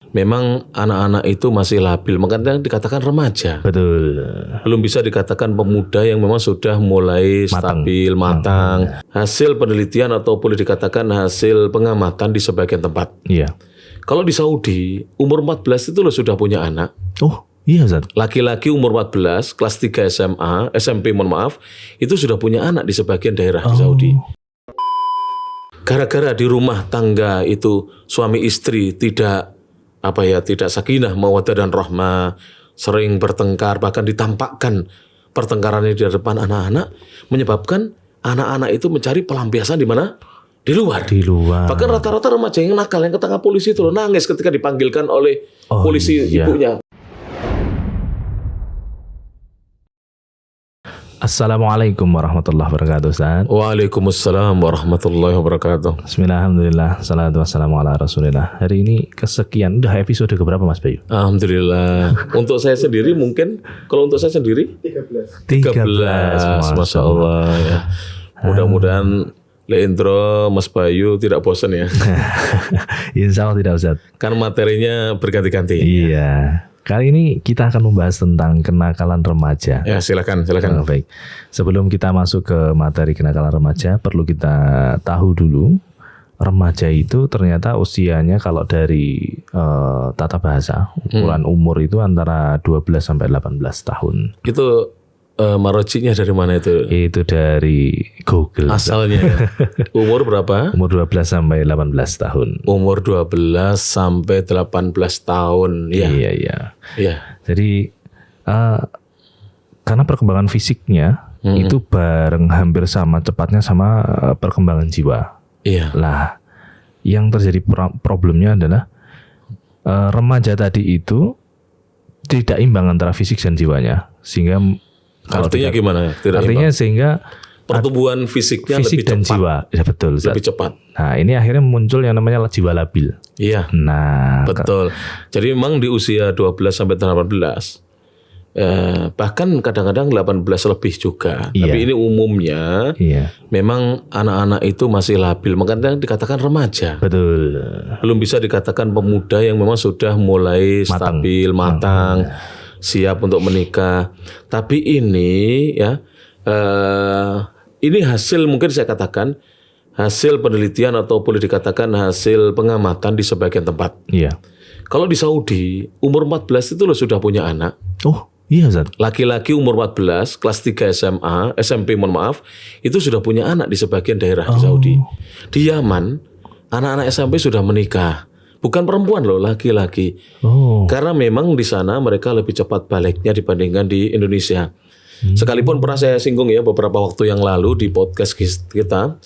memang anak-anak itu masih labil, makanya dikatakan remaja. Betul. Belum bisa dikatakan pemuda yang memang sudah mulai stabil, matang. Hasil penelitian atau boleh dikatakan hasil pengamatan di sebagian tempat. Iya. Kalau di Saudi, umur 14 itu loh sudah punya anak. Oh, iya Ustaz. Laki-laki umur 14, kelas 3 SMP mohon maaf, itu sudah punya anak di sebagian daerah di Saudi. Gara-gara di rumah tangga itu suami istri tidak sakinah, mawaddah dan rahmah, sering bertengkar, bahkan ditampakkan pertengkarannya di depan anak-anak, menyebabkan anak-anak itu mencari pelampiasan di mana? Di luar. Bahkan rata-rata remaja yang nakal yang ketangkap polisi itu loh nangis ketika dipanggilkan oleh polisi ibunya. Assalamualaikum warahmatullahi wabarakatuh, Ustaz. Waalaikumsalam warahmatullahi wabarakatuh. Bismillahirrahmanirrahim. Salatu wassalamu ala rasulillah. Hari ini kesekian, udah episode keberapa Mas Bayu? Alhamdulillah. Untuk saya sendiri mungkin, kalau untuk saya sendiri 13. Masya Allah ya. Mudah-mudahan Leendro, Mas Bayu tidak bosan ya. Insya Allah tidak, Ustaz. Kan materinya berganti-ganti. Iya. Kali ini kita akan membahas tentang kenakalan remaja. Ya, silakan. Baik. Sebelum kita masuk ke materi kenakalan remaja, perlu kita tahu dulu remaja itu ternyata usianya kalau dari tata bahasa ukuran umur itu antara 12 sampai 18 tahun. Itu marojinya dari mana itu? Itu dari Google. Asalnya. Umur berapa? Umur 12 sampai 18 tahun. Umur 12 sampai 18 tahun. Ya. Iya. Jadi karena perkembangan fisiknya itu bareng hampir sama cepatnya sama perkembangan jiwa. Iya. Lah, yang terjadi problemnya adalah remaja tadi itu tidak imbang antara fisik dan jiwanya, sehingga artinya gimana? Artinya sehingga pertumbuhan fisiknya fisik lebih dan cepat. jiwa, ya betul. Lebih cepat. Nah, ini akhirnya muncul yang namanya jiwa labil. Iya. Nah, betul. Jadi memang di usia 12 sampai 18 bahkan kadang-kadang 18 lebih juga. Iya. Tapi ini umumnya memang anak-anak itu masih labil, makanya dikatakan remaja. Betul. Belum bisa dikatakan pemuda yang memang sudah mulai stabil, matang, siap untuk menikah. Tapi ini ya ini hasil, mungkin saya katakan hasil penelitian atau boleh dikatakan hasil pengamatan di sebagian tempat. Iya. Kalau di Saudi umur 14 itu loh sudah punya anak. Oh, iya Ustaz. Laki-laki umur 14 kelas 3 SMP mohon maaf, itu sudah punya anak di sebagian daerah di Saudi. Di Yaman anak-anak SMP sudah menikah. Bukan perempuan loh, laki-laki. Karena memang di sana mereka lebih cepat baliknya dibandingkan di Indonesia. Sekalipun pernah saya singgung ya beberapa waktu yang lalu di podcast kita,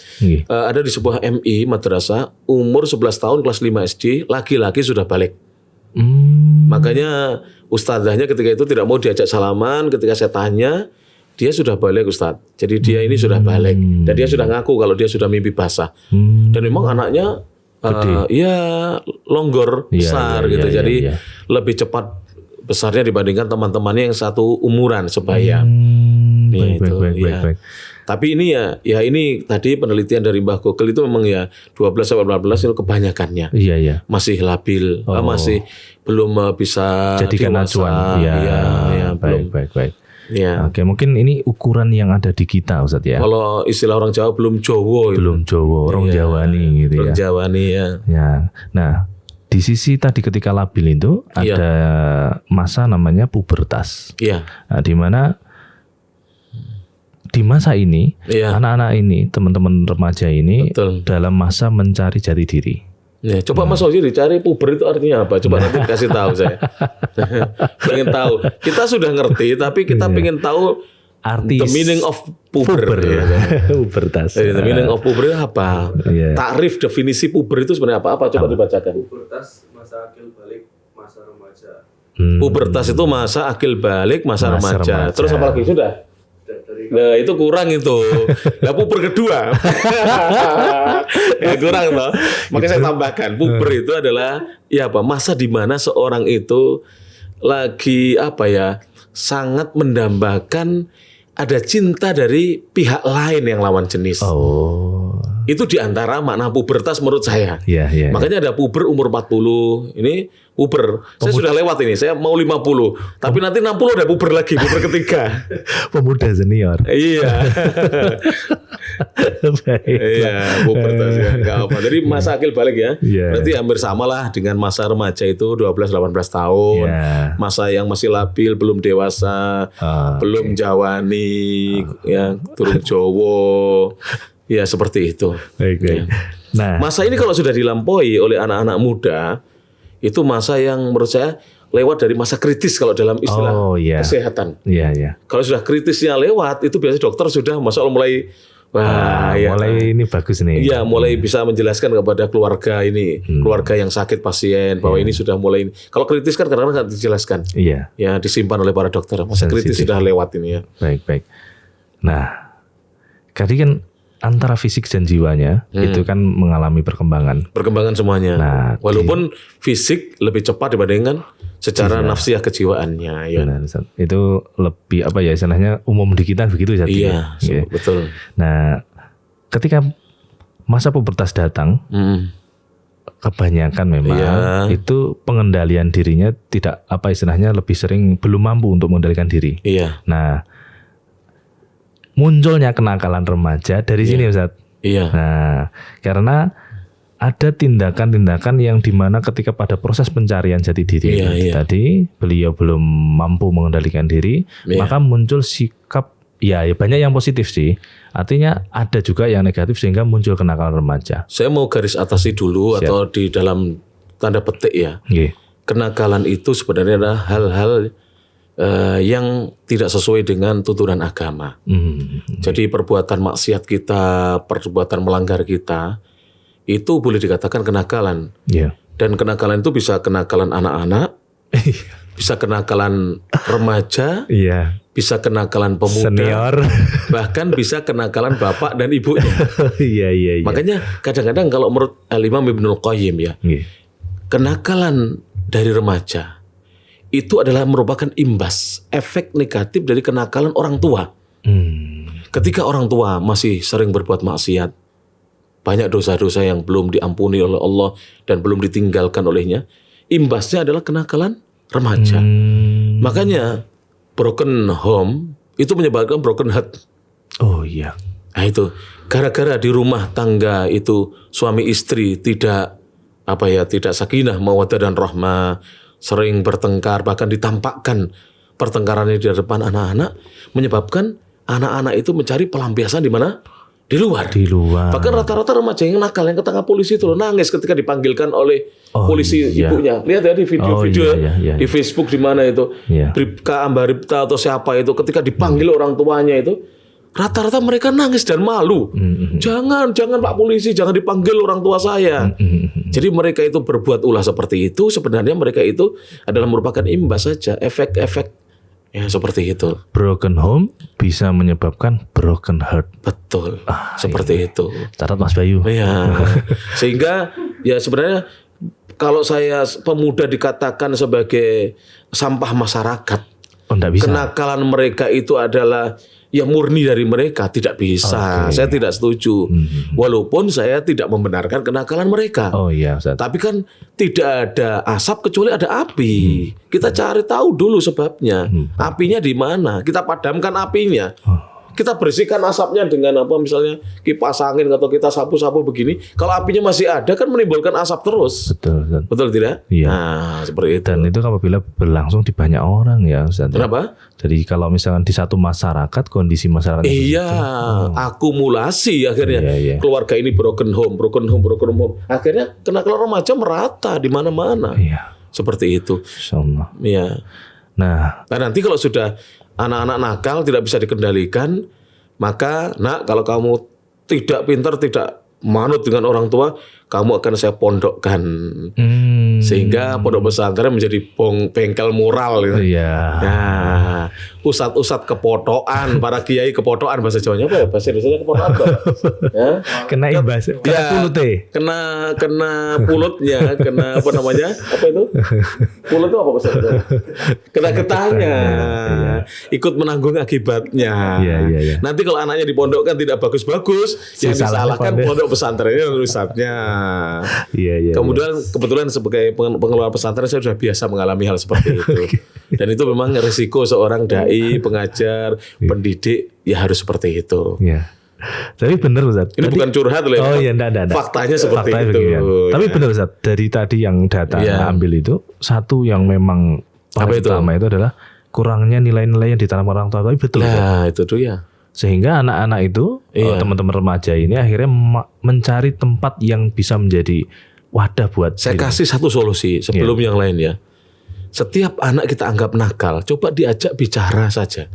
ada di sebuah MI madrasah umur 11 tahun kelas 5 SD, laki-laki sudah balik. Makanya ustadzahnya ketika itu tidak mau diajak salaman. Ketika saya tanya, dia sudah balik Ustadz. Jadi dia ini sudah balik dan dia sudah ngaku kalau dia sudah mimpi basah. Dan memang anaknya longgor besar gitu. Jadi lebih cepat besarnya dibandingkan teman-temannya yang satu umuran sebaya. Baik. Tapi ini ya ini tadi penelitian dari Mbah Google itu memang ya 12 sampai 18 itu kebanyakannya. Iya. Masih labil, masih belum bisa jadikan acuan. Baik. Ya. Oke, mungkin ini ukuran yang ada di kita Ustaz ya. Kalau istilah orang Jawa belum Jowo. Belum Jowo, orang Jawani gitu ya. Orang Jawani ya. Nah, di sisi tadi ketika labil itu ada masa namanya pubertas. Iya. Nah, di mana di masa ini anak-anak ini, teman-teman remaja ini dalam masa mencari jati diri. Ya, coba Mas Ozi dicari puber itu artinya apa? Coba nanti kasih tahu saya. Pengen tahu. Kita sudah ngerti, tapi kita pengen tahu arti the meaning of puber. Pubertas. The meaning of puber itu apa? Takrif definisi puber itu sebenarnya apa? Coba dibacakan. Pubertas masa akil balik masa remaja. Pubertas itu masa akil balik masa remaja. Terus apa lagi sudah? Nah itu kurang itu. Nah puber kedua. Ya kurang toh. Makanya saya tambahkan puber itu adalah masa di mana seorang itu lagi sangat mendambakan ada cinta dari pihak lain yang lawan jenis. Itu diantara makna pubertas menurut saya. Iya, iya. Makanya ada puber umur 40. Ini puber. Saya sudah lewat ini. Saya mau 50. Tapi nanti 60 ada puber lagi. Puber ketiga. Pemuda senior. Iya. Baik. Iya, pubertas ya. Gak apa. Jadi masa akil balik ya. Iya. Berarti hampir samalah dengan masa remaja itu 12-18 tahun. Iya. Masa yang masih labil, belum dewasa, belum jawani, ya, turun Jowo. Ya seperti itu. Baik, baik. Nah, Masa ini kalau sudah dilampaui oleh anak-anak muda, itu masa yang menurut saya lewat dari masa kritis kalau dalam istilah kesehatan. iya, iya. Kalau sudah kritisnya lewat, itu biasanya dokter sudah mulai Mulai ini bagus nih. iya, mulai bisa menjelaskan kepada keluarga ini, keluarga yang sakit pasien bahwa ini sudah mulai. Kalau kritis kan kadang-kadang nggak dijelaskan. Iya. Ya disimpan oleh para dokter. Masa kritis Sensitif. sudah lewat ini ya. Baik, baik. Nah, tadi kan antara fisik dan jiwanya itu kan mengalami perkembangan. Perkembangan semuanya. Nah, walaupun fisik lebih cepat dibandingkan secara nafsiyah kejiwaannya. Ya. Benar, Ustaz. Itu lebih apa ya istilahnya umum di kita begitu Ustaz. Iya, Iya. betul. Nah, ketika masa pubertas datang, kebanyakan memang itu pengendalian dirinya tidak apa istilahnya lebih sering belum mampu untuk mengendalikan diri. Iya. Nah, munculnya kenakalan remaja dari sini Ustaz. Iya. Nah, karena ada tindakan-tindakan yang dimana ketika pada proses pencarian jati diri tadi beliau belum mampu mengendalikan diri, maka muncul sikap ya banyak yang positif sih. Artinya ada juga yang negatif sehingga muncul kenakalan remaja. Saya mau garis atasi dulu atau di dalam tanda petik ya. Kenakalan itu sebenarnya adalah hal-hal yang tidak sesuai dengan tuntunan agama. Jadi perbuatan maksiat kita, perbuatan melanggar kita, itu boleh dikatakan kenakalan. Dan kenakalan itu bisa kenakalan anak-anak, bisa kenakalan remaja, bisa kenakalan pemuda, senior, bahkan bisa kenakalan bapak dan ibunya. Iya. Makanya kadang-kadang kalau menurut Al-Imam Ibnul Qayyim ya, kenakalan dari remaja itu adalah merupakan imbas, efek negatif dari kenakalan orang tua. Ketika orang tua masih sering berbuat maksiat, banyak dosa-dosa yang belum diampuni oleh Allah dan belum ditinggalkan olehnya, imbasnya adalah kenakalan remaja. Makanya broken home itu menyebabkan broken heart. Oh iya. Nah itu gara-gara di rumah tangga itu suami istri tidak sakinah mawaddah dan rahmah, sering bertengkar, bahkan ditampakkan pertengkarannya di depan anak-anak, menyebabkan anak-anak itu mencari pelampiasan di mana? Di luar. Bahkan rata-rata remaja yang nakal yang ketangkap polisi itu loh nangis ketika dipanggilkan oleh polisi ibunya. Lihat ya di video-video di Facebook di mana itu. Bribka Ambaripta atau siapa itu ketika dipanggil orang tuanya itu rata-rata mereka nangis dan malu. Jangan Pak polisi, jangan dipanggil orang tua saya. Jadi mereka itu berbuat ulah seperti itu, sebenarnya mereka itu adalah merupakan imbas saja, efek-efek ya seperti itu. Broken home bisa menyebabkan broken heart. Betul. Seperti itu. Catat Mas Bayu. Iya. Sehingga ya sebenarnya kalau saya pemuda dikatakan sebagai sampah masyarakat, enggak bisa. Kenakalan mereka itu adalah ya murni dari mereka, tidak bisa. Saya tidak setuju. Walaupun saya tidak membenarkan kenakalan mereka. Oh iya, Ustaz. Tapi kan tidak ada asap kecuali ada api. Kita cari tahu dulu sebabnya. Apinya di mana? Kita padamkan apinya. Kita bersihkan asapnya dengan apa misalnya kipas angin atau kita sapu-sapu begini. Kalau apinya masih ada kan menimbulkan asap terus. Betul, Ustaz. Betul tidak? Iya. Nah, seperti itu. Dan itu apabila berlangsung di banyak orang ya, Ustaz. Kenapa? Jadi kalau misalkan di satu masyarakat, kondisi masyarakat Iya, akumulasi akhirnya. Iya. Keluarga ini broken home. Akhirnya kenakalan remaja merata di mana-mana. Iya. Seperti itu. Insyaallah. Iya. Nah, nanti kalau sudah anak-anak nakal tidak bisa dikendalikan, maka kalau kamu tidak pintar, tidak manut dengan orang tua, kamu akan saya pondokkan. Sehingga pondok pesantren menjadi bengkel moral gitu. Iya. Nah, ustad-ustad kepotokan, para kiai kepotokan, bahasa Jawanya apa ya? Bahasa Indonesia kepotokan apa? Ya. Kena imbas, kena pulut kena pulutnya, kena apa namanya? Apa itu? Pulut itu apa bahasa Indonesia? Kena getahnya. Iya. Ikut menanggung akibatnya. Iya. Nanti kalau anaknya dipondokkan tidak bagus-bagus, yang disalahkan pondok pesantrennya dan ustadznya. Iya. Kebetulan sebagai pengelola pesantren saya sudah biasa mengalami hal seperti itu. Dan itu memang risiko seorang dai, pengajar, pendidik ya harus seperti itu. Iya. Tapi benar Ustaz. Ini bukan curhat loh. Oh iya, enggak. Faktanya seperti itu. Ya. Tapi benar Ustaz, dari tadi yang data ambil itu, satu yang memang utama itu adalah kurangnya nilai-nilai yang ditanam orang tua. Tapi betul Nah, itu tuh ya. Sehingga anak-anak itu, teman-teman remaja ini akhirnya mencari tempat yang bisa menjadi wadah buat Saya kasih satu solusi sebelum yang lain ya. Setiap anak kita anggap nakal, coba diajak bicara saja.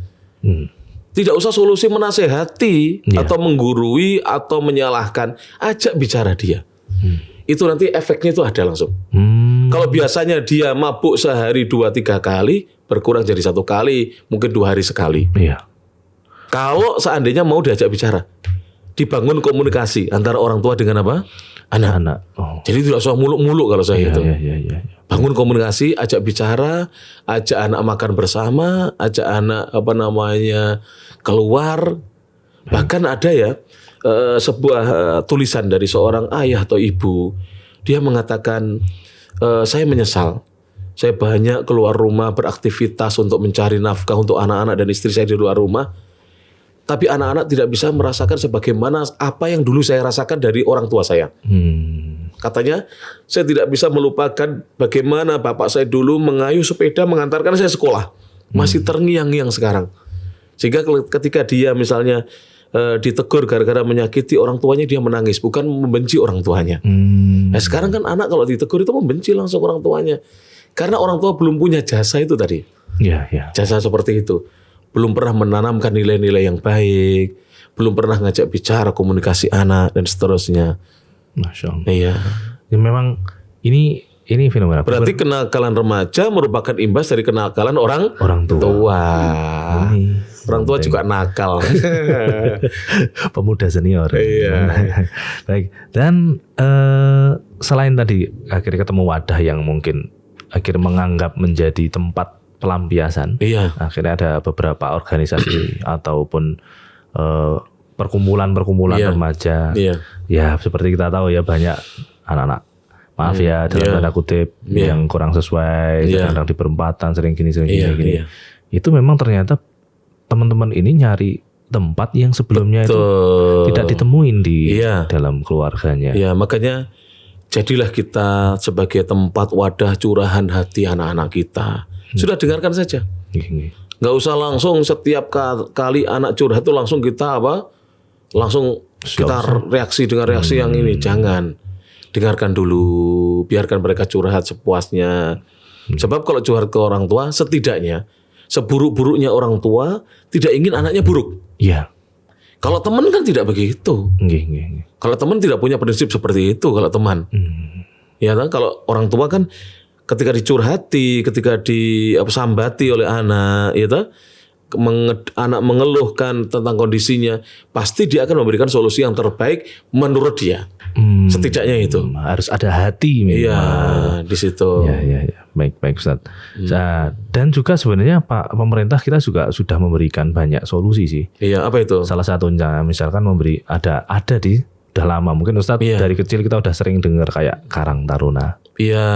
Tidak usah solusi menasehati atau menggurui atau menyalahkan, ajak bicara dia. Itu nanti efeknya itu ada langsung. Kalau biasanya dia mabuk sehari 2-3 kali, berkurang jadi 1 kali, mungkin 2 hari sekali. Iya. Kalau seandainya mau diajak bicara, dibangun komunikasi antara orang tua dengan apa? Anak. Oh. Jadi tidak usah muluk-muluk kalau saya gitu. Iya. Bangun komunikasi, ajak bicara, ajak anak makan bersama, ajak anak keluar. Bahkan ada ya sebuah tulisan dari seorang ayah atau ibu, dia mengatakan saya menyesal. Saya banyak keluar rumah beraktivitas untuk mencari nafkah untuk anak-anak dan istri saya di luar rumah. Tapi anak-anak tidak bisa merasakan sebagaimana apa yang dulu saya rasakan dari orang tua saya. Katanya, saya tidak bisa melupakan bagaimana bapak saya dulu mengayuh sepeda mengantarkan saya sekolah. Masih terngiang-ngiang sekarang. Sehingga ketika dia misalnya ditegur gara-gara menyakiti orang tuanya, dia menangis. Bukan membenci orang tuanya. Nah, sekarang kan anak kalau ditegur itu membenci langsung orang tuanya. Karena orang tua belum punya jasa itu tadi. Iya. Jasa seperti itu. Belum pernah menanamkan nilai-nilai yang baik, belum pernah ngajak bicara, komunikasi anak dan seterusnya. Masya Allah. Iya. Ya, memang ini fenomena. Berarti kenakalan remaja merupakan imbas dari kenakalan orang tua. Orang tua juga nakal. Pemuda senior. Iya. Baik. Dan selain tadi akhirnya ketemu wadah yang mungkin akhirnya menganggap menjadi tempat pelampiasan. Iya. Akhirnya ada beberapa organisasi ataupun perkumpulan remaja. Iya. Ya seperti kita tahu ya, banyak anak-anak, maaf ya dalam tanda kutip, yang kurang sesuai, kadang di perempatan sering gini. Itu memang ternyata teman-teman ini nyari tempat yang sebelumnya itu tidak ditemuin di dalam keluarganya. Ya, makanya jadilah kita sebagai tempat wadah curahan hati anak-anak kita. Sudah dengarkan saja. Nggak usah langsung setiap kali anak curhat itu langsung kita langsung kita reaksi dengan reaksi yang ini. Jangan. Dengarkan dulu, biarkan mereka curhat sepuasnya. Sebab kalau curhat ke orang tua, setidaknya seburuk-buruknya orang tua tidak ingin anaknya buruk. Iya. Kalau teman kan tidak begitu. Kalau teman tidak punya prinsip seperti itu. Kalau teman, ya kan? Kalau orang tua kan ketika dicurhati, ketika disambati oleh anak, ya kan? Anak mengeluhkan tentang kondisinya, pasti dia akan memberikan solusi yang terbaik menurut dia. Setidaknya itu harus ada hati. Iya, di situ. Ya. Baik Ustaz. Nah, dan juga sebenarnya Pak pemerintah kita juga sudah memberikan banyak solusi sih. Iya, apa itu? Salah satunya misalkan ada di udah lama, mungkin Ustaz dari kecil kita udah sering dengar kayak Karang Taruna. Iya.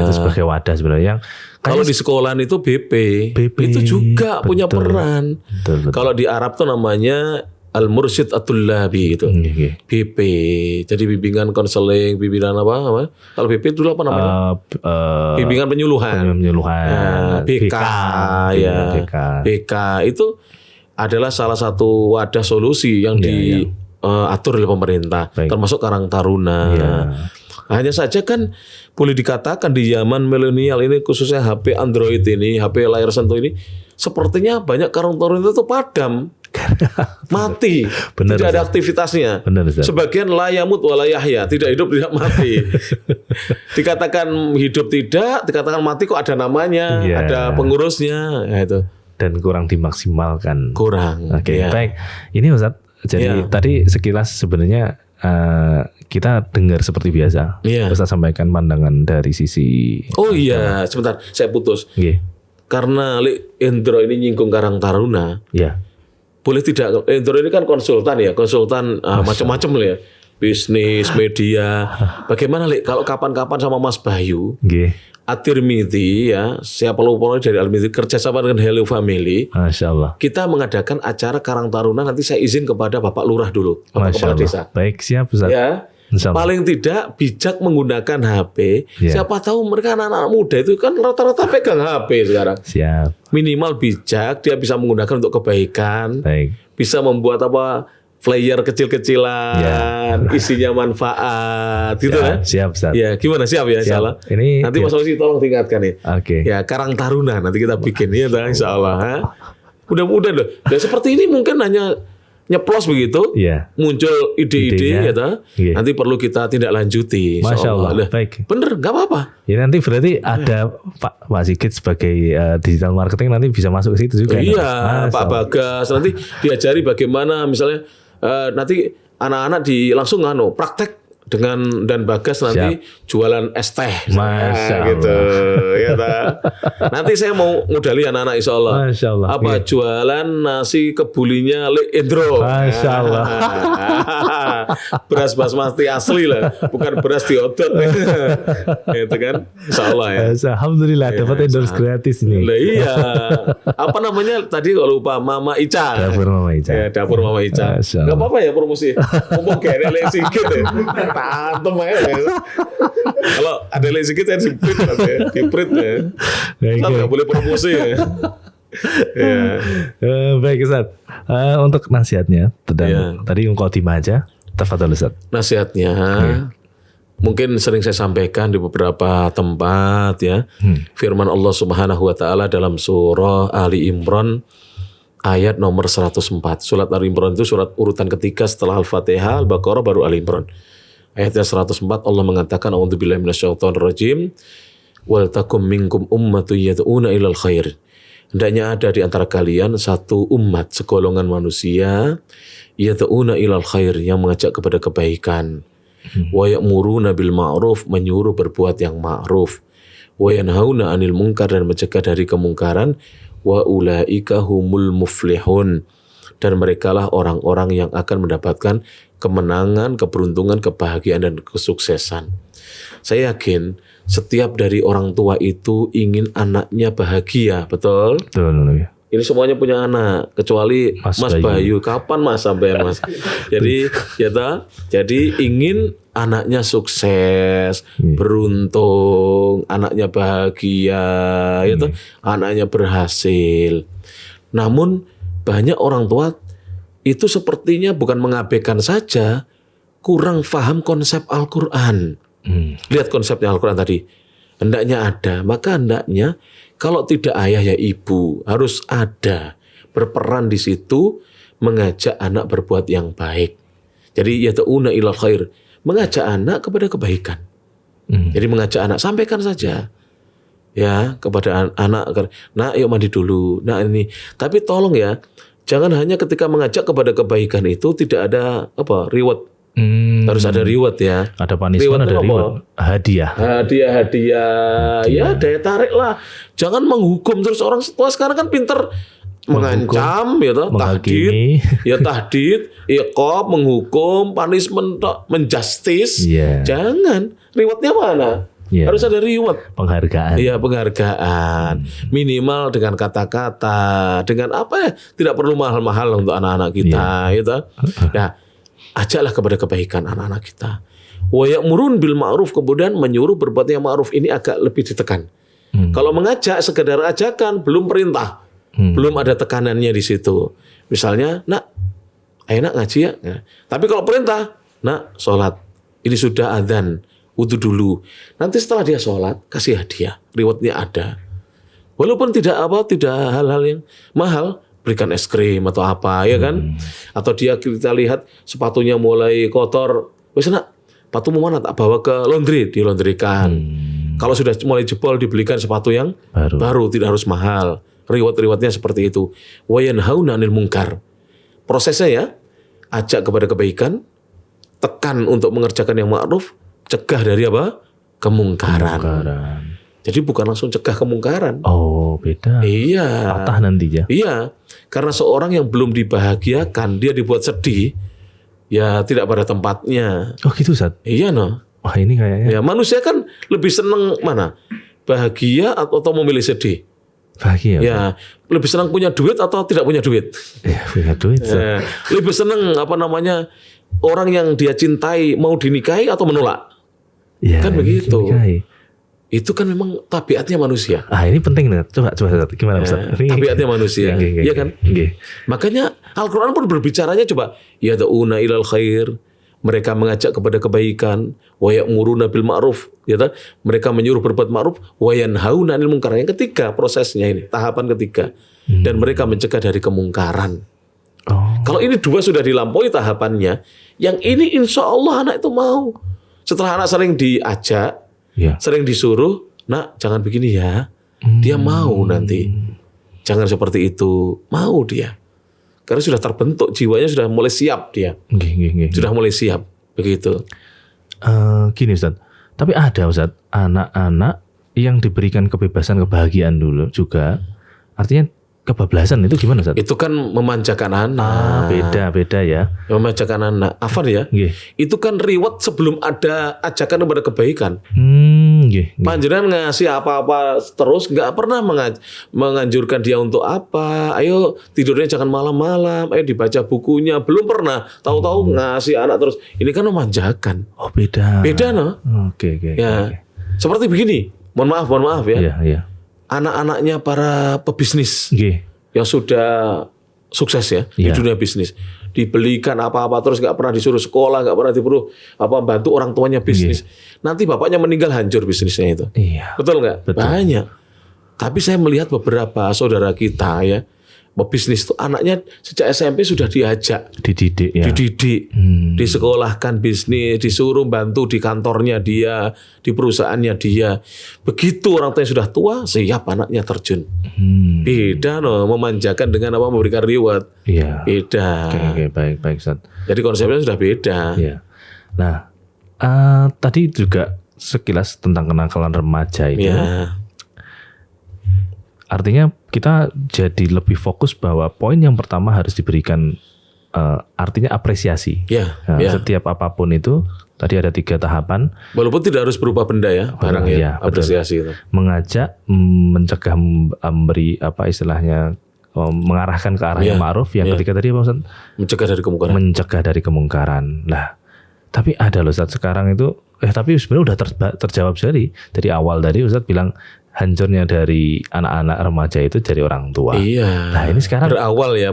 Itu sebagai wadah sebenarnya. Kalau di sekolahan itu BP itu juga punya peran. Betul. Kalau di Arab tuh namanya Al-Mursyid At-Tullabi gitu. BP. Jadi bimbingan konseling, bimbingan apa? Kalau BP dulu apa namanya? Bimbingan penyuluhan. BK ya. BK itu adalah salah satu wadah solusi yang diatur oleh pemerintah, termasuk Karang Taruna. Hanya saja kan boleh dikatakan di zaman milenial ini, khususnya HP Android ini, HP layar sentuh ini, sepertinya banyak Karang Taruna itu padam. Mati. Benar, tidak ada Ustaz. aktivitasnya. Benar, Ustaz. Sebagian la yamut wa la yahya, tidak hidup tidak mati. Dikatakan hidup tidak, dikatakan mati kok ada namanya, Iya. ada pengurusnya, ya itu. Dan kurang dimaksimalkan. Kurang. Oke, ya. baik. Ini Ustaz, jadi Iya. tadi sekilas sebenarnya kita dengar seperti biasa. Iya. Ustaz sampaikan pandangan dari sisi. Oh iya, sebentar, saya putus. Nggih. Karena Endro ini nyinggung Karang Taruna, Ya. boleh tidak? Endro ini kan konsultan ya, konsultan macam-macam lah ya, bisnis, media. Bagaimana kalau kapan-kapan sama Mas Bayu, Nggih. At-Tirmidzi ya, siapa lupa dari Al-Tirmidzi kerjasama dengan Hello Family, Masya Allah. kita mengadakan acara Karang Taruna. Nanti saya izin kepada Bapak Lurah dulu, Bapak Masya Kepala Allah. Desa. Baik, siap Ustaz. Ya, Insya Allah. paling tidak bijak menggunakan HP. Ya. Siapa tahu mereka anak-anak muda itu kan rata-rata pegang HP sekarang. Siap. Minimal bijak, dia bisa menggunakan untuk kebaikan, Baik. bisa membuat flyer kecil-kecilan, Ya. isinya manfaat, gitu kan? Siap Ustaz. Ya, gimana siap ya, insya Siap. Allah. Ini Nanti Mas Osi tolong tingkatkan ya. Oke. Ya, Karang Taruna nanti kita bikin ya, insya Allah. Ha? Mudah-mudahan loh. Dan seperti ini mungkin hanya nyeplos begitu, Iya. muncul ide-ide, Idenya. ya toh. Iya. Nanti perlu kita tindak lanjuti. insya Masya Allah. Lah, Baik. bener, nggak apa-apa. Ya nanti berarti ada Pak Sigit sebagai digital marketing nanti bisa masuk ke situ juga. Iya, Masya Pak Allah. Bagas nanti diajari bagaimana misalnya nanti anak-anak langsung praktek dengan dan Bagas nanti jualan es teh, misalnya, Masya gitu, ya ta. Nanti saya mau modali anak-anak insya Allah. Masya Allah. Apa Iya. jualan nasi kebulinya Endro. Masya Allah. Beras basmati asli lah, bukan beras diodot. Gitu kan, insya Allah ya. Alhamdulillah dapat endorse gratis ini. Lah iya. Apa namanya tadi kalau lupa Mama Ica. Dapur Mama Ica. Ya, dapur Mama Ica. Masya Allah. Gak apa-apa ya promosi. Ngomong kayak ada lek sikit ya. Tantem aja. Kalau ada lek sikit saya di-print ya. Di-print ya. Baik, Kan baik. gak boleh promosi ya. Ya. Baik Ustaz. Untuk nasihatnya dan Iya. tadi mukadimah aja. Tafadhol Ustaz. Nasihatnya mungkin sering saya sampaikan di beberapa tempat ya. Firman Allah Subhanahu wa taala dalam surah Ali Imran ayat nomor 104. Surat Ali Imran itu surat urutan ketiga setelah Al-Fatihah, Al-Baqarah baru Ali Imran. Ayatnya 104 Allah mengatakan a'udzubillahi minasyaitonirrajim wal takum minkum ummatun yad'una ilal khair. Hendaknya ada di antara kalian satu umat, segolongan manusia yad'una ilal khair yang mengajak kepada kebaikan. Wa ya'muruna bil ma'ruf, menyuruh berbuat yang ma'ruf. Wa yanhauna 'anil munkar, dan mencegah dari kemungkaran. Wa ulaika humul muflihun, dan merekalah orang-orang yang akan mendapatkan kemenangan, keberuntungan, kebahagiaan, dan kesuksesan. Saya yakin setiap dari orang tua itu ingin anaknya bahagia, betul? Betul. Ini semuanya punya anak, kecuali Mas Mas Bayu. Kapan Mas sampai Mas? Jadi ya toh? Jadi ingin anaknya sukses, beruntung, anaknya bahagia, ya toh? Anaknya berhasil. Namun banyak orang tua itu sepertinya bukan mengabaikan saja, kurang paham konsep Al-Quran. Lihat konsepnya Al-Quran tadi. Hendaknya ada, maka hendaknya kalau tidak ayah ya ibu harus ada, berperan di situ, mengajak anak berbuat yang baik. Jadi yad'una ilal khair, mengajak anak kepada kebaikan. Jadi mengajak anak, sampaikan saja ya kepada anak, nah yuk mandi dulu, nah ini. Tapi tolong ya, jangan hanya ketika mengajak kepada kebaikan itu tidak ada reward. Harus ada reward ya. Ada punishment, ada Rewardnya reward. Hadiah. Hadiah. Ya daya tarik lah. Jangan menghukum terus. Orang tua sekarang kan pinter mengancam, ya toh, menghakimi. tahdid, ya tahdid, iqab, menghukum, punishment, menjustice. Iya. Jangan. Rewardnya mana? Iya. Harus ada reward. Penghargaan. Iya, penghargaan. Minimal dengan kata-kata, dengan apa ya? Tidak perlu mahal-mahal untuk anak-anak kita, gitu. Ya, ajaklah kepada kebaikan anak-anak kita. Wa ya'murun bil ma'ruf, kemudian menyuruh berbuat yang ma'ruf. Ini agak lebih ditekan. Kalau mengajak sekedar ajakan, belum perintah. Belum ada tekanannya di situ. Misalnya, nak, ayo nak ngaji ya. Nah, tapi kalau perintah, nak, sholat. Ini sudah adzan, wudu dulu. Nanti setelah dia sholat, kasih hadiah. Rewardnya ada. Walaupun tidak hal-hal yang mahal, berikan es krim atau apa ya kan? Atau kita lihat sepatunya mulai kotor, wes nak, sepatumu mana, tak bawa ke laundry, dilondrikan. Kalau sudah mulai jebol dibelikan sepatu yang baru tidak harus mahal. Riwayat-riwayatnya seperti itu. Wa yanhauna 'anil munkar. Prosesnya ya, ajak kepada kebaikan, tekan untuk mengerjakan yang ma'ruf, cegah dari apa? Kemungkaran. Jadi bukan langsung cegah kemungkaran. Oh, beda. Iya. Patah nanti ya. Iya. Karena seorang yang belum dibahagiakan, dia dibuat sedih, ya tidak pada tempatnya. Oh gitu Ustaz. Iya no. Wah ini kayaknya. Ya manusia kan lebih senang mana? Bahagia atau memilih sedih? Bahagia. Ya, lebih senang punya duit atau tidak punya duit? Ya, punya duit. Ya, lebih senang orang yang dia cintai mau dinikahi atau menolak? Ya, Kan begitu. dinikahi. Itu kan memang tabiatnya manusia. Ini penting nih. Coba Ustaz. Gimana Ustaz? Tabiatnya manusia. Iya kan? Nggih. Makanya Al-Quran pun berbicaranya coba. Yada'una ilal khair. Mereka mengajak kepada kebaikan. Wa ya'muruna bil ma'ruf. Ya, mereka menyuruh berbuat ma'ruf. Wa yanhauna 'anil munkar. Yang ketiga prosesnya ini. Tahapan ketiga. Dan mereka mencegah dari kemungkaran. Oh. Kalau ini dua sudah dilampaui tahapannya. Yang ini insya Allah anak itu mau. Setelah anak sering diajak. Ya. Sering disuruh. Nak jangan begini ya. Dia mau nanti. Jangan seperti itu. Mau dia. Karena sudah terbentuk, jiwanya sudah mulai siap dia. Nggih. Sudah mulai siap, begitu. Gini Ustaz. Tapi ada Ustaz, anak-anak yang diberikan kebebasan kebahagiaan dulu juga. Artinya kebablasan itu gimana Ustaz? Itu kan memanjakan anak. Beda ya. Memanjakan anak. Afan ya. Nggih. Itu kan reward sebelum ada ajakan kepada kebaikan. Nggih. Panjenengan ngasih apa-apa terus, nggak pernah menganjurkan dia untuk apa. Ayo tidurnya jangan malam-malam. Ayo dibaca bukunya. Belum pernah. Tahu-tahu ngasih anak terus. Ini kan memanjakan. Oh beda. Beda no. Oke. Ya. Seperti begini. Mohon maaf ya. Iya. Anak-anaknya para pebisnis Nggih. yang sudah sukses ya di dunia bisnis, dibelikan apa-apa terus nggak pernah disuruh sekolah, nggak pernah disuruh bantu orang tuanya bisnis. Nanti bapaknya meninggal hancur bisnisnya itu. Iya. Betul nggak? Banyak. Tapi saya melihat beberapa saudara kita ya, pebisnis itu anaknya sejak SMP sudah diajak, Dididik ya. dididik, disekolahkan bisnis, disuruh bantu di kantornya dia, di perusahaannya dia. Begitu orang tuanya sudah tua, siap anaknya terjun. Beda no, memanjakan dengan memberikan reward. Iya. Beda. Oke, baik Ustaz. Jadi konsepnya sudah beda. Iya. Nah, tadi juga sekilas tentang kenakalan remaja itu. Ya. Artinya kita jadi lebih fokus bahwa poin yang pertama harus diberikan artinya apresiasi. Ya. Setiap apapun itu tadi ada 3 tahapan. Walaupun tidak harus berupa benda ya, barang ya, apresiasi itu. Mengajak, mencegah, memberi istilahnya mengarahkan ke arah yang ma'ruf. Yang ketiga tadi apa Ustaz? Mencegah dari kemungkaran. Mencegah dari kemungkaran. Lah, tapi ada loh Ustaz sekarang itu tapi sebenarnya udah terjawab dari awal tadi Ustaz bilang hancurnya dari anak-anak remaja itu dari orang tua. Iya. Nah, ini sekarang berawal. Iya.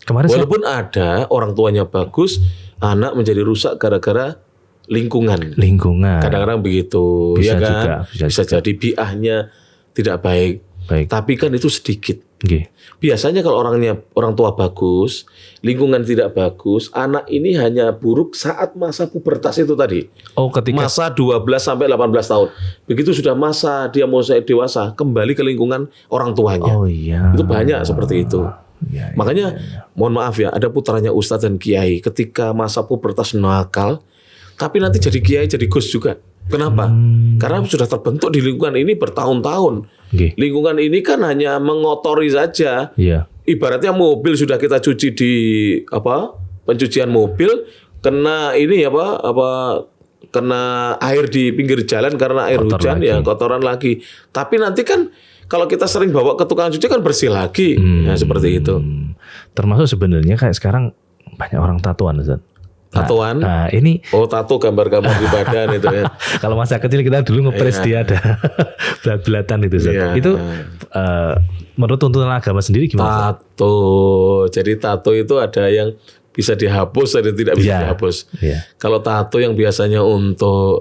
Kemarin walaupun ada orang tuanya bagus, anak menjadi rusak gara-gara lingkungan. Kadang-kadang begitu, bisa ya kan? Bisa juga. Jadi biahnya tidak baik. Tapi kan itu sedikit. Okay. Biasanya kalau orang tua bagus, lingkungan tidak bagus, anak ini hanya buruk saat masa pubertas itu tadi. Oh, ketika masa 12 sampai 18 tahun. Begitu sudah masa dia mau dewasa, kembali ke lingkungan orang tuanya. Oh iya. Itu banyak seperti itu. Ya, Makanya mohon maaf ya, ada putranya Ustadz dan Kiai ketika masa pubertas nakal, tapi nanti jadi Kiai, jadi Gus juga. Kenapa? Karena sudah terbentuk di lingkungan ini bertahun-tahun. Lingkungan ini kan hanya mengotori saja. Ibaratnya mobil sudah kita cuci di pencucian mobil, kena kena air di pinggir jalan karena air hujan lagi. Ya kotoran lagi. Tapi nanti kan kalau kita sering bawa ke tukang cuci kan bersih lagi. Nah, seperti itu. Termasuk sebenarnya kayak sekarang banyak orang tatoan, Ustaz. Tatoan? Nah, ini tato gambar-gambar di badan itu ya. Kalau masa kecil kita dulu ngepres dia ada belat-belatan itu, Ustaz. Itu menurut tuntunan agama sendiri gimana? Tato. Jadi tato itu ada yang bisa dihapus, ada yang tidak bisa dihapus. Kalau tato yang biasanya untuk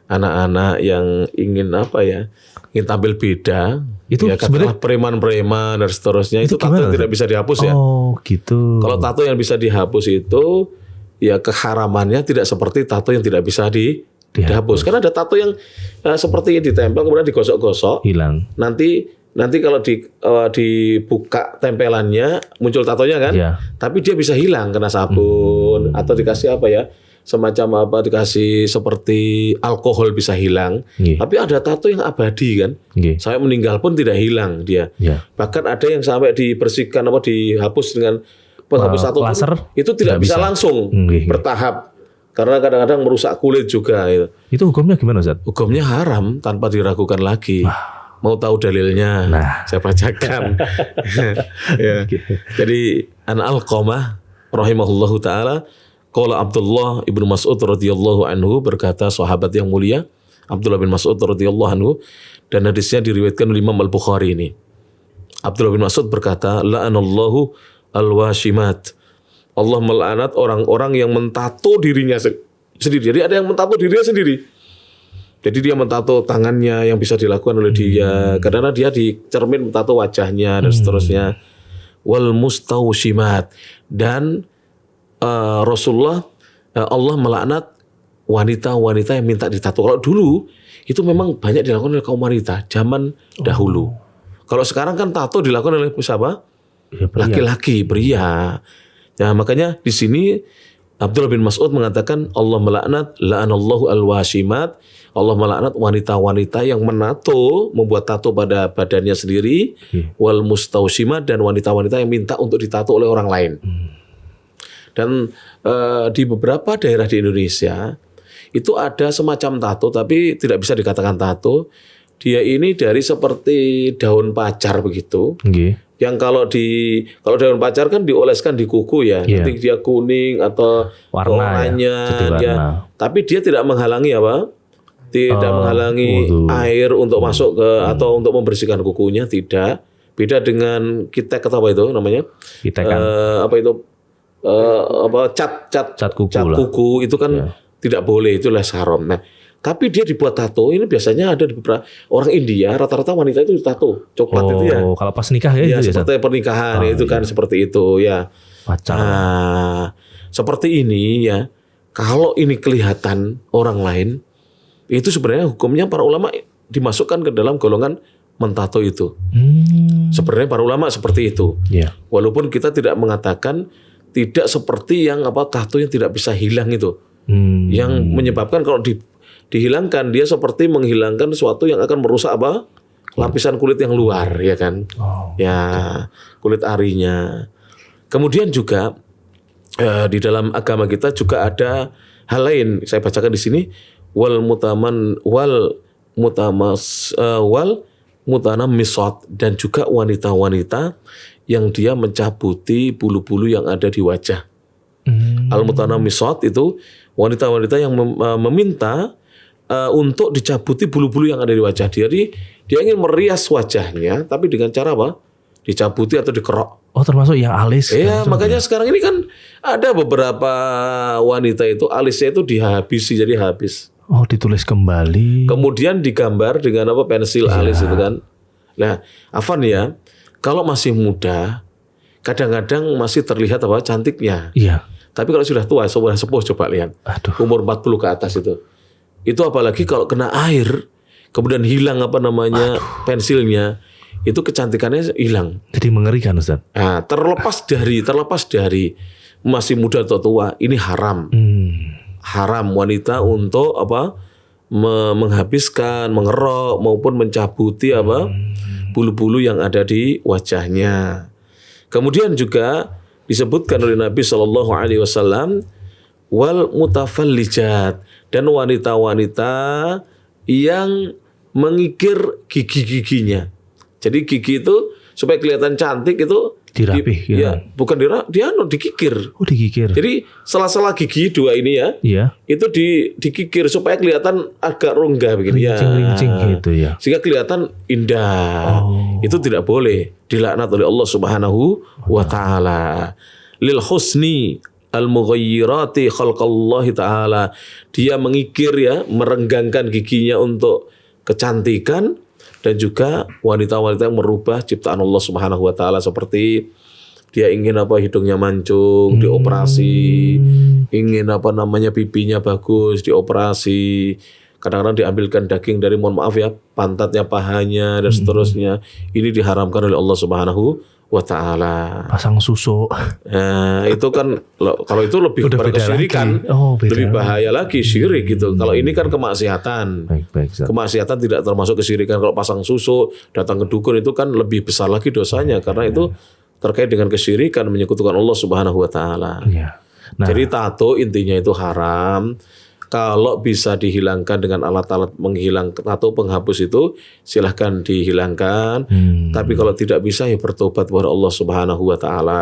anak-anak yang ingin apa ya, ingin tampil beda, Itu ya katakanlah preman-preman dan seterusnya, itu tato gimana, yang tidak bisa dihapus ya. Oh gitu. Kalau tato yang bisa dihapus itu ya keharamannya tidak seperti tato yang tidak bisa dihapus. Karena ada tato yang seperti ditempel kemudian digosok-gosok, Hilang. nanti kalau dibuka tempelannya muncul tatonya kan, Iya. tapi dia bisa hilang kena sabun atau dikasih apa ya, semacam apa, dikasih seperti alkohol bisa hilang. Iya. Tapi ada tato yang abadi kan, Nggih. sampai meninggal pun tidak hilang dia. Iya. Bahkan ada yang sampai dibersihkan apa dihapus dengan penghapus tato laser itu tidak bisa langsung, Nggih. bertahap. Karena kadang-kadang merusak kulit juga. Itu hukumnya gimana Ustaz? Hukumnya haram tanpa diragukan lagi. Mau tahu dalilnya? Saya bacakan. Ya. Jadi An Alqamah rahimahullahu taala, qala Abdullah ibnu Mas'ud radhiyallahu anhu, berkata sahabat yang mulia Abdullah bin Mas'ud radhiyallahu anhu, dan hadisnya diriwayatkan oleh Imam Al-Bukhari ini. Abdullah bin Mas'ud berkata, la'anallahu al-washimat. Allah melaknat orang-orang yang mentato dirinya sendiri. Jadi ada yang mentato dirinya sendiri. Jadi dia mentato tangannya yang bisa dilakukan oleh dia. Karena dia di cermin mentato wajahnya dan seterusnya. Wal mustawshimat. Dan Rasulullah, Allah melaknat wanita-wanita yang minta ditato. Kalau dulu itu memang banyak dilakukan oleh kaum wanita zaman dahulu. Kalau sekarang kan tato dilakukan oleh siapa? Ya, Laki-laki, pria. Ya, makanya di sini Abdullah bin Mas'ud mengatakan Allah melaknat, la'anallahu al-washimat. Allah melaknat wanita-wanita yang menato, membuat tato pada badannya sendiri, wal mustawshimat, dan wanita-wanita yang minta untuk ditato oleh orang lain. Dan di beberapa daerah di Indonesia itu ada semacam tato, tapi tidak bisa dikatakan tato. Dia ini dari seperti daun pacar begitu. Nggih. Yang kalau daun pacar kan dioleskan di kuku ya, Iya. nanti dia kuning atau Warnanya, jadi warna. dia, tapi dia tidak menghalangi apa? Tidak menghalangi waduh. air untuk masuk ke atau untuk membersihkan kukunya, tidak. Beda dengan kita apa itu namanya? Kita kan Apa itu? Cat kuku lah. kuku itu kan tidak boleh, itu les haram. Nah, tapi dia dibuat tato ini biasanya ada di beberapa orang India, rata-rata wanita itu tato coklat itu ya. Oh, kalau pas nikah ya, Ya, itu ya. seperti pernikahan itu kan seperti itu ya. Pacar. Nah, seperti ini ya. Kalau ini kelihatan orang lain, itu sebenarnya hukumnya para ulama dimasukkan ke dalam golongan mentato itu. Sebenarnya para ulama seperti itu. Iya. Walaupun kita tidak mengatakan tidak seperti yang tato yang tidak bisa hilang itu. Yang menyebabkan kalau dihilangkan dia seperti menghilangkan sesuatu yang akan merusak lapisan kulit yang luar, ya kan? Ya, kulit arinya. Kemudian juga di dalam agama kita juga ada hal lain. Saya bacakan di sini, wal mutanammisat, dan juga wanita-wanita yang dia mencabuti bulu-bulu yang ada di wajah. Al mutanammisat itu wanita-wanita yang meminta untuk dicabuti bulu-bulu yang ada di wajah dia. Jadi dia ingin merias wajahnya, tapi dengan cara apa? Dicabuti atau dikerok. Oh, termasuk yang alis. Iya, makanya sekarang ini kan ada beberapa wanita itu alisnya itu dihabisi, jadi habis. Oh, ditulis kembali. Kemudian digambar dengan pensil alis itu kan. Nah, Afan ya, kalau masih muda, kadang-kadang masih terlihat cantiknya. Iya. Tapi kalau sudah tua, sudah sepuh, coba lihat. Aduh. Umur 40 ke atas itu. Itu apalagi kalau kena air, kemudian hilang pensilnya, itu kecantikannya hilang. Jadi mengerikan, Ustaz. Nah, terlepas dari masih muda atau tua, ini haram. Haram wanita untuk menghabiskan, mengerok maupun mencabuti bulu-bulu yang ada di wajahnya. Kemudian juga disebutkan oleh Nabi Shallallahu Alaihi Wasallam, wal mutafallijat, dan wanita-wanita yang mengikir gigi-giginya. Jadi gigi itu supaya kelihatan cantik itu dirapih. Bukan dikikir. Oh, dikikir. Jadi sela-sela gigi dua ini ya, itu dikikir supaya kelihatan agak rongga begini ya. Rincing gitu ya. Sehingga kelihatan indah. Itu tidak boleh, dilaknat oleh Allah Subhanahu wa taala. Lil husni al-mughayyirati khalqallahi ta'ala. Dia mengikir ya, merenggangkan giginya untuk kecantikan, dan juga wanita-wanita yang merubah ciptaan Allah Subhanahu wa taala, seperti dia ingin hidungnya mancung, dioperasi, ingin pipinya bagus, dioperasi. Kadang-kadang diambilkan daging dari, mohon maaf ya, pantatnya, pahanya, dan seterusnya. Ini diharamkan oleh Allah Subhanahu wa ta'ala. Pasang susu. Nah, itu kan kalau itu lebih Udah kepada beda kesyirikan, lagi. Oh, beda lebih bahaya lagi, syirik gitu. Kalau ini kan kemaksiatan. Baik, Ustaz. Kemaksiatan tidak termasuk kesyirikan. Kalau pasang susu, datang ke dukun, itu kan lebih besar lagi dosanya, karena itu terkait dengan kesyirikan, menyekutukan Allah Subhanahu wa taala. Iya. Nah, Jadi tato intinya itu haram. Kalau bisa dihilangkan dengan alat-alat menghilang tato penghapus itu, silahkan dihilangkan. Tapi kalau tidak bisa, ya bertobat kepada Allah Subhanahu wa taala.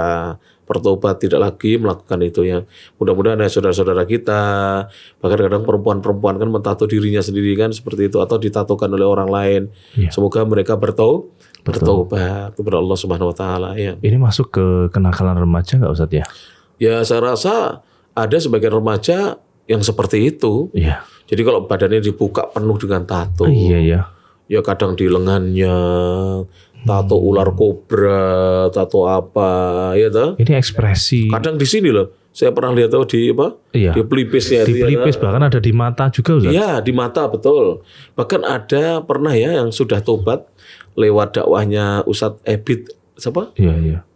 Bertobat, tidak lagi melakukan itu ya. Mudah-mudahan ya saudara-saudara kita, bahkan kadang perempuan-perempuan kan mentato dirinya sendiri kan seperti itu, atau ditatokan oleh orang lain. Iya. Semoga mereka bertobat kepada Allah Subhanahu wa taala ya. ini masuk ke kenakalan remaja nggak Ustaz ya? Ya saya rasa ada sebagian remaja yang seperti itu. Iya. Jadi kalau badannya dibuka penuh dengan tato. Iya ya. Ya kadang di lengannya, tato ular kobra, tato apa, ya toh. Ini ekspresi. Kadang di sini loh. Saya pernah lihat tuh di Iya. Di pelipisnya Di itu ya. pelipis, bahkan ada di mata juga Ustaz. Iya, di mata betul. Bahkan ada pernah ya yang sudah tobat lewat dakwahnya Ustadz Ebit siapa? Iya.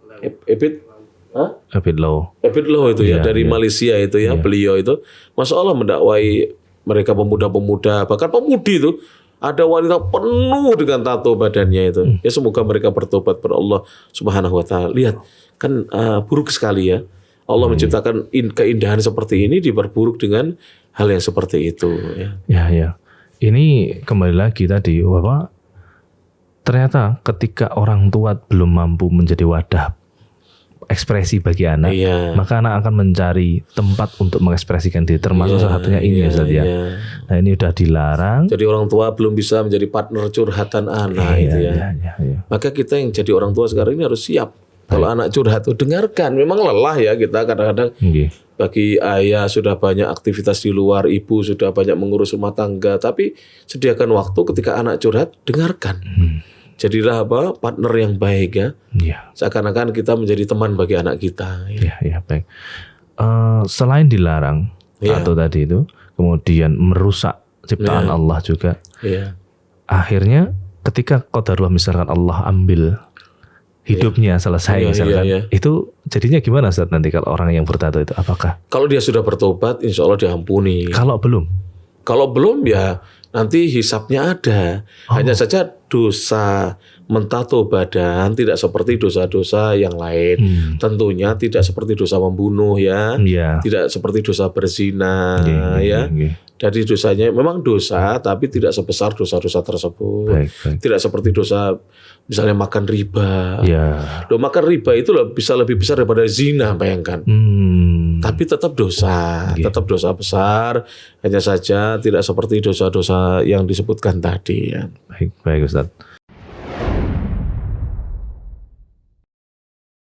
Ebit? Hah? Habit low. Ebit Loh itu ya Iya, dari iya. Malaysia itu ya, beliau itu Masya Allah mendakwai mereka pemuda-pemuda, bahkan pemudi itu, ada wanita penuh dengan tato badannya itu. Ya semoga mereka bertobat kepada Allah Subhanahu wa taala. Lihat kan buruk sekali ya. Allah menciptakan keindahan seperti ini diperburuk dengan hal yang seperti itu ya. Ya. Ini kembali lagi tadi bahwa ternyata ketika orang tua belum mampu menjadi wadah ekspresi bagi anak, Iya. maka anak akan mencari tempat untuk mengekspresikan diri, termasuk salah satunya ini ya Ustaz ya. Iya. Nah ini udah dilarang. Jadi orang tua belum bisa menjadi partner curhatan anak itu ya. Iya. Maka kita yang jadi orang tua sekarang ini harus siap. Kalau anak curhat tuh dengarkan. Memang lelah ya kita kadang-kadang. Nggih. Bagi ayah sudah banyak aktivitas di luar, ibu sudah banyak mengurus rumah tangga, tapi sediakan waktu ketika anak curhat, dengarkan. Jadilah partner yang baik ya. Iya. Seakan-akan kita menjadi teman bagi anak kita. Ya. Iya, baik. Selain dilarang Iya. atau tadi itu, kemudian merusak ciptaan Iya. Allah juga. Iya. Akhirnya ketika qadarullah misalkan Allah ambil hidupnya selesai Iya, misalkan, iya. itu jadinya gimana Ustaz nanti kalau orang yang bertato itu? Apakah Kalau dia sudah bertobat, insya Allah diampuni. kalau belum? Kalau belum ya nanti hisapnya ada. Hanya saja dosa mentato badan tidak seperti dosa-dosa yang lain. Tentunya tidak seperti dosa membunuh ya. Iya. Tidak seperti dosa berzina Nggih, ya. nggih. Jadi dosanya memang dosa tapi tidak sebesar dosa-dosa tersebut. Baik. Tidak seperti dosa misalnya makan riba. Ya. Loh, makan riba itu bisa lebih besar daripada zina, bayangkan. Tapi tetap dosa, tetap dosa besar. Hanya saja tidak seperti dosa-dosa yang disebutkan tadi ya. Baik Ustaz.